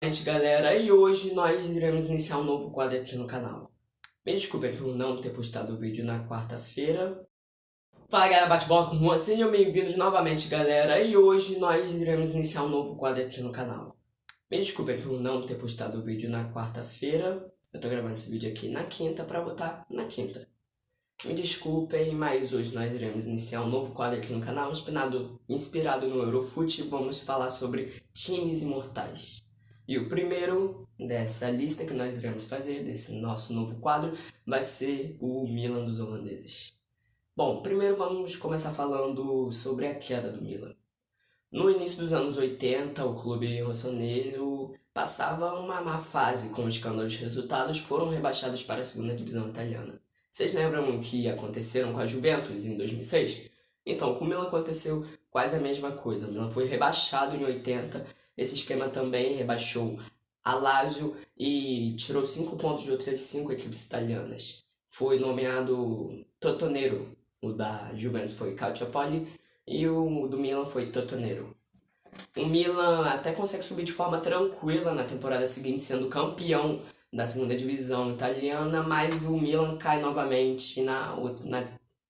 Gente, galera, e hoje nós iremos iniciar um novo quadro aqui no canal. Me desculpem por não ter postado o vídeo na quarta-feira. Fala galera, bate-bola com Juan, sejam bem-vindos novamente, galera, e hoje nós iremos iniciar um novo quadro aqui no canal. Me desculpem por não ter postado o vídeo na quarta-feira. Eu tô gravando esse vídeo aqui na quinta pra botar na quinta. Me desculpem, mas hoje nós iremos iniciar um novo quadro aqui no canal inspirado no Eurofute. Vamos falar sobre times imortais. E o primeiro dessa lista que nós iremos fazer, desse nosso novo quadro, vai ser o Milan dos holandeses. Bom, primeiro vamos começar falando sobre a queda do Milan. No início dos anos 80, o clube rossoneiro passava uma má fase com escândalos de resultados, foram rebaixados para a segunda divisão italiana. Vocês lembram o que aconteceram com a Juventus em 2006? Então, com o Milan aconteceu quase a mesma coisa. O Milan foi rebaixado em 80, esse esquema também rebaixou a Lazio e tirou 5 pontos de outras 5 equipes italianas. Foi nomeado Totonero, o da Juventus foi Calciopoli e o do Milan foi Totonero. O Milan até consegue subir de forma tranquila na temporada seguinte, sendo campeão da segunda divisão italiana, mas o Milan cai novamente na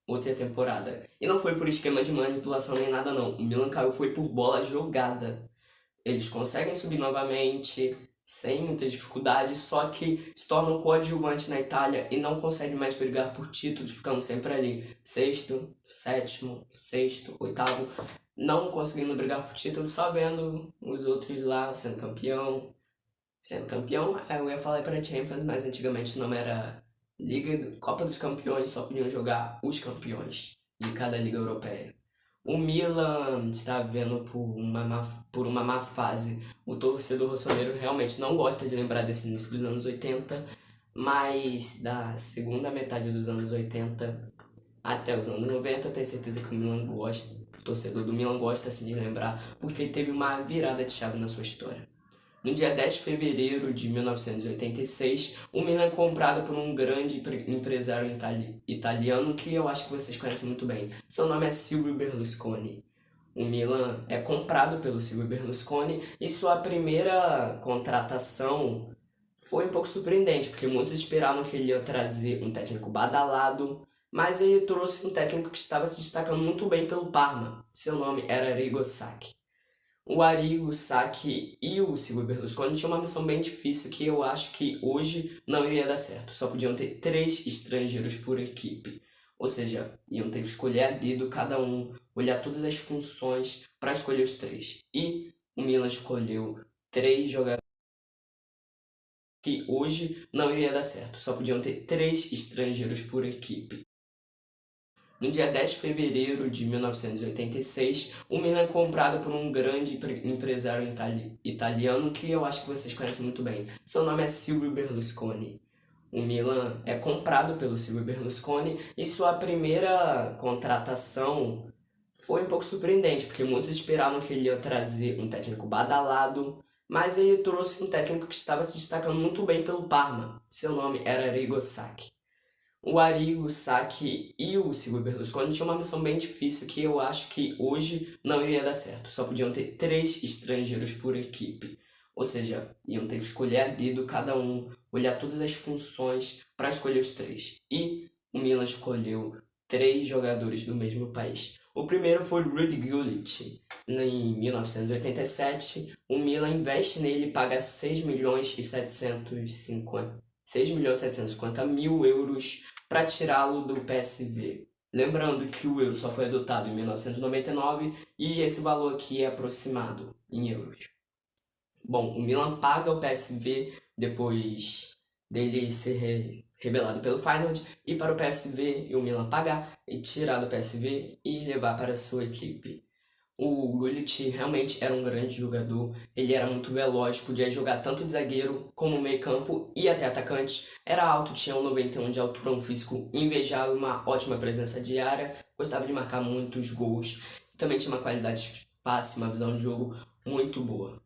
outra temporada. E não foi por esquema de manipulação nem nada não, o Milan caiu foi por bola jogada. Eles conseguem subir novamente, sem muita dificuldade, só que se tornam coadjuvantes na Itália e não conseguem mais brigar por títulos, ficando sempre ali, sexto, sétimo, sexto, oitavo, não conseguindo brigar por títulos, só vendo os outros lá sendo campeão. Sendo campeão, eu ia falar para Champions, mas antigamente o nome era Copa dos Campeões, só podiam jogar os campeões de cada liga europeia. O Milan está vivendo por uma má fase. O torcedor rossoneiro realmente não gosta de lembrar desse início dos anos 80, mas da segunda metade dos anos 80 até os anos 90, eu tenho certeza que o torcedor do Milan gosta assim de lembrar, porque ele teve uma virada de chave na sua história. No dia 10 de fevereiro de 1986, o Milan é comprado por um grande empresário italiano que eu acho que vocês conhecem muito bem. Seu nome é Silvio Berlusconi. O Milan é comprado pelo Silvio Berlusconi e sua primeira contratação foi um pouco surpreendente, porque muitos esperavam que ele ia trazer um técnico badalado, mas ele trouxe um técnico que estava se destacando muito bem pelo Parma. Seu nome era Arrigo Sacchi. O Arrigo Sacchi e o Silvio Berlusconi tinham uma missão bem difícil que eu acho que hoje não iria dar certo. Só podiam ter 3 estrangeiros por equipe. Ou seja, iam ter que escolher a dedo cada um, olhar todas as funções para escolher os 3. E o Milan escolheu 3 jogadores que hoje não iria dar certo. Só podiam ter 3 estrangeiros por equipe. No dia 10 de fevereiro de 1986, o Milan é comprado por um grande empresário italiano que eu acho que vocês conhecem muito bem. Seu nome é Silvio Berlusconi. O Milan é comprado pelo Silvio Berlusconi e sua primeira contratação foi um pouco surpreendente, porque muitos esperavam que ele ia trazer um técnico badalado, mas ele trouxe um técnico que estava se destacando muito bem pelo Parma. Seu nome era Arrigo Sacchi. O Arrigo Sacchi e o Silvio Berlusconi tinham uma missão bem difícil que eu acho que hoje não iria dar certo. Só podiam ter 3 estrangeiros por equipe. Ou seja, iam ter que escolher a dedo cada um, olhar todas as funções para escolher os 3. E o Milan escolheu 3 jogadores do mesmo país. O primeiro foi Ruud Gullit. Em 1987, o Milan investe nele e paga 6.750 mil euros para tirá-lo do PSV. Lembrando que o euro só foi adotado em 1999 e esse valor aqui é aproximado em euros. Bom, o Milan paga o PSV depois dele ser revelado pelo Feyenoord e para o PSV o Milan pagar e tirar do PSV e levar para a sua equipe. O Gullit realmente era um grande jogador, ele era muito veloz, podia jogar tanto de zagueiro como meio campo e até atacante. Era alto, tinha 1,91 de altura, um físico invejável, uma ótima presença de área, gostava de marcar muitos gols. Também tinha uma qualidade de passe, uma visão de jogo muito boa.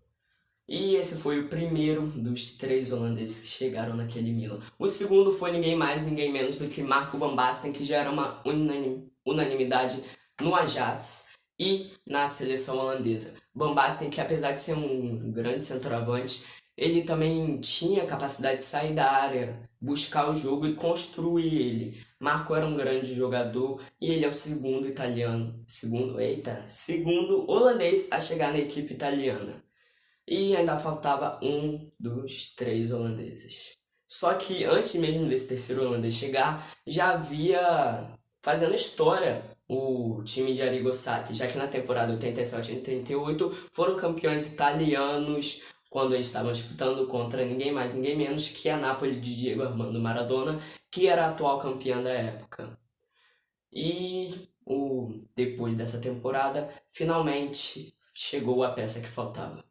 E esse foi o primeiro dos 3 holandeses que chegaram naquele Milan. O segundo foi ninguém mais, ninguém menos do que Marco van Basten, que já era uma unanimidade no Ajax e na seleção holandesa. Van Basten, que apesar de ser um grande centroavante, Ele também tinha capacidade de sair da área, buscar o jogo e construir ele. Marco era um grande jogador e ele é o segundo italiano, segundo holandês a chegar na equipe italiana. E ainda faltava um dos três holandeses. Só que antes mesmo desse terceiro holandês chegar, já havia fazendo história o time de Arrigo Sacchi, já que na temporada 87 e 88 foram campeões italianos quando eles estavam disputando contra ninguém mais, ninguém menos que a Napoli de Diego Armando Maradona, que era a atual campeã da época. E depois dessa temporada, finalmente chegou a peça que faltava.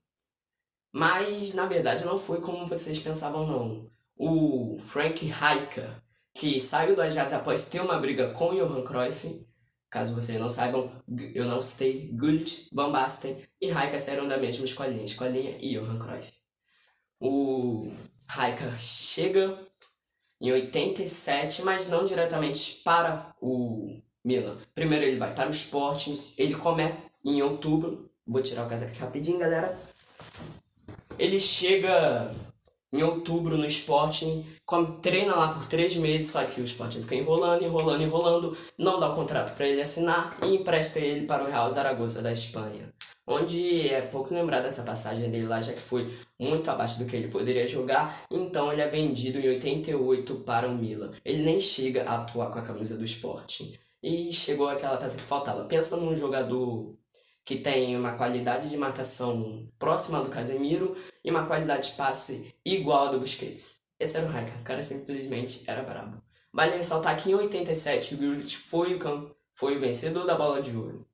Mas, na verdade, não foi como vocês pensavam, não. O Frank Rijkaard, que saiu do Ajax após ter uma briga com o Johan Cruyff, caso vocês não saibam, eu não citei, Gullit, Van Basten e Rijkaard saíram da mesma escolinha e Johan Cruyff. O Rijkaard chega em 87, mas não diretamente para o Milan. Primeiro ele vai para o Sporting, ele começa em outubro. Vou tirar o casaco aqui rapidinho, galera. Ele chega em outubro no Sporting, treina lá por 3 meses, só que o Sporting fica enrolando, não dá o contrato para ele assinar e empresta ele para o Real Zaragoza da Espanha, onde é pouco lembrado essa passagem dele lá, já que foi muito abaixo do que ele poderia jogar, então ele é vendido em 88 para o Milan. Ele nem chega a atuar com a camisa do Sporting. E chegou aquela peça que faltava. Pensa num jogador que tem uma qualidade de marcação próxima do Casemiro e uma qualidade de passe igual a do Busquets. Esse era o Rijkaard, o cara simplesmente era brabo. Vale ressaltar que em 87 o Gullit foi o vencedor da Bola de Ouro.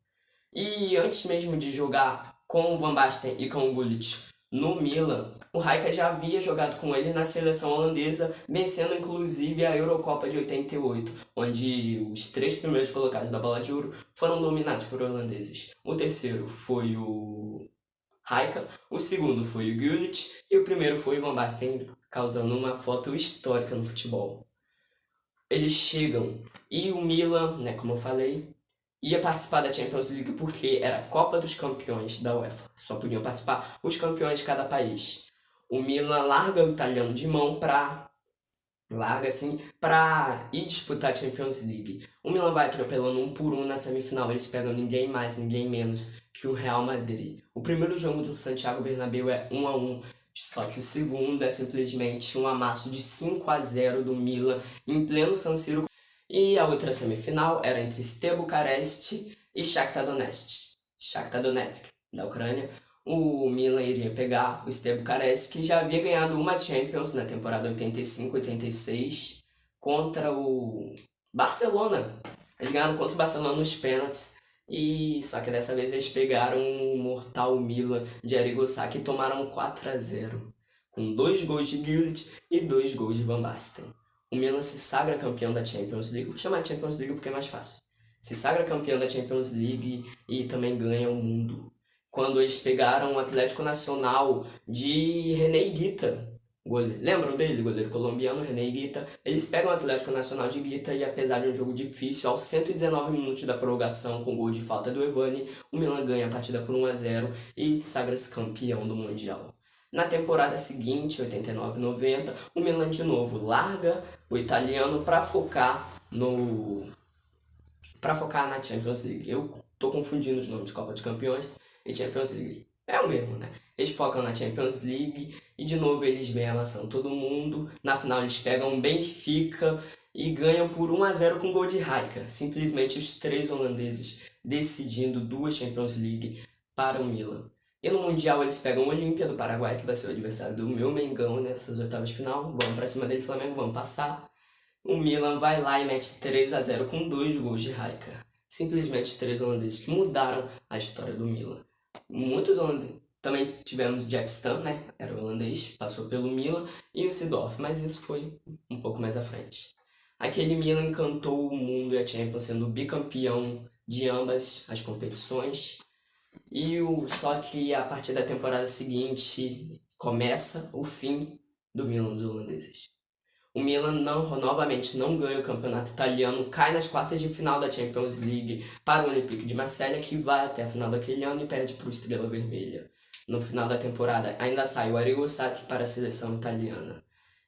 E antes mesmo de jogar com o Van Basten e com o Gullit no Milan, o Rijkaard já havia jogado com ele na seleção holandesa, vencendo inclusive a Eurocopa de 88, onde os 3 primeiros colocados da Bola de Ouro foram dominados por holandeses. O terceiro foi o Rijkaard, o segundo foi o Gullit e o primeiro foi o Van Basten, causando uma foto histórica no futebol. Eles chegam e o Milan, como eu falei, ia participar da Champions League porque era a Copa dos Campeões da UEFA. Só podiam participar os campeões de cada país. O Milan larga o italiano de mão para ir disputar a Champions League. O Milan vai atropelando 1 por 1 na semifinal. Eles pegam ninguém mais, ninguém menos que o Real Madrid. O primeiro jogo do Santiago Bernabéu é 1-1. Só que o segundo é simplesmente um amasso de 5-0 do Milan em pleno San Siro. E a outra semifinal era entre Steaua Bucareste e Shakhtar Donetsk, da Ucrânia. O Milan iria pegar o Steaua Bucareste, que já havia ganhado uma Champions na temporada 85-86 contra o Barcelona. Eles ganharam contra o Barcelona nos pênaltis. Só que dessa vez eles pegaram o mortal Milan de Arrigo Sacchi e tomaram 4-0, com 2 gols de Gullit e 2 gols de Van Basten. O Milan se sagra campeão da Champions League. Vou chamar de Champions League porque é mais fácil. Se sagra campeão da Champions League e também ganha o mundo. Quando eles pegaram o Atlético Nacional de René Higuita. Lembram dele? Goleiro colombiano, René Higuita. Eles pegam o Atlético Nacional de Higuita e apesar de um jogo difícil, aos 119 minutos da prorrogação, com gol de falta do Evani, o Milan ganha a partida por 1-0 e sagra-se campeão do Mundial. Na temporada seguinte, 89-90, o Milan de novo larga o italiano para focar na Champions League. Eu tô confundindo os nomes de Copa dos Campeões e Champions League. É o mesmo, né? Eles focam na Champions League e de novo eles vêm amassando todo mundo. Na final eles pegam o Benfica e ganham por 1-0 com gol de Rijkaard. Simplesmente os 3 holandeses decidindo 2 Champions League para o Milan. E no Mundial eles pegam o Olímpia do Paraguai, que vai ser o adversário do meu Mengão nessas oitavas de final. Vamos pra cima dele, Flamengo, vamos passar. O Milan vai lá e mete 3-0 com 2 gols de Rijkaard. Simplesmente 3 holandeses que mudaram a história do Milan. Muitos holandeses. Também tivemos o Jaap Stam, era holandês, passou pelo Milan, e o Seedorf, mas isso foi um pouco mais à frente. Aquele Milan encantou o mundo e a Champions, sendo bicampeão de ambas as competições. Só que a partir da temporada seguinte começa o fim do Milan dos holandeses. O Milan novamente não ganha o campeonato italiano, cai nas quartas de final da Champions League para o Olympique de Marselha, que vai até a final daquele ano e perde para o Estrela Vermelha. no final da temporada, ainda sai o Arrigo Sacchi para a seleção italiana.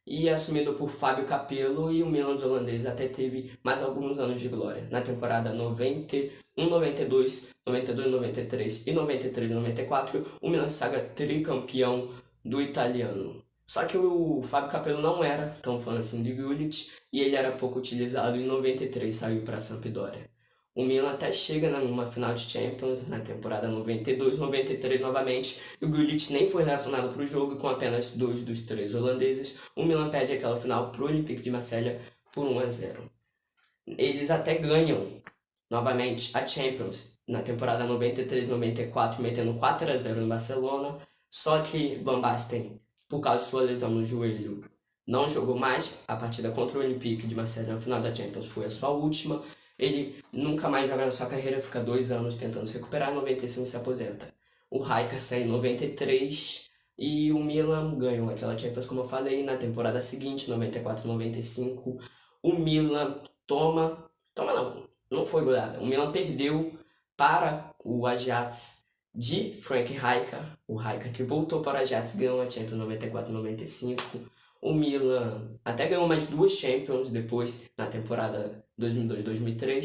E assumido por Fábio Capello, e o Milan dos holandeses até teve mais alguns anos de glória. Na temporada 91, 92, 92, 93 e 93, 94, o Milan se sagra tricampeão do italiano. Só que o Fábio Capello não era tão fã assim de Gullit, e ele era pouco utilizado, e em 93 saiu para a Sampdoria. O Milan até chega numa final de Champions na temporada 92, 93 novamente, e o Gullit nem foi relacionado para o jogo, com apenas 2 dos 3 holandeses. O Milan perde aquela final para o Olympique de Marselha por 1-0. Eles até ganham novamente a Champions na temporada 93, 94, metendo 4-0 no Barcelona, só que Van Basten, por causa de sua lesão no joelho, não jogou mais. A partida contra o Olympique de Marselha na final da Champions foi a sua última. Ele nunca mais joga na sua carreira, fica 2 anos tentando se recuperar, em 95 se aposenta. O Rijkaard sai em 93 e o Milan ganhou aquela Champions, como eu falei. Na temporada seguinte, 94, 95, o Milan não foi goleada. O Milan perdeu para o Ajax de Frank Rijkaard. O Rijkaard que voltou para o Ajax, ganhou a Champions 94, 95. O Milan até ganhou mais 2 Champions depois, na temporada 2002-2003.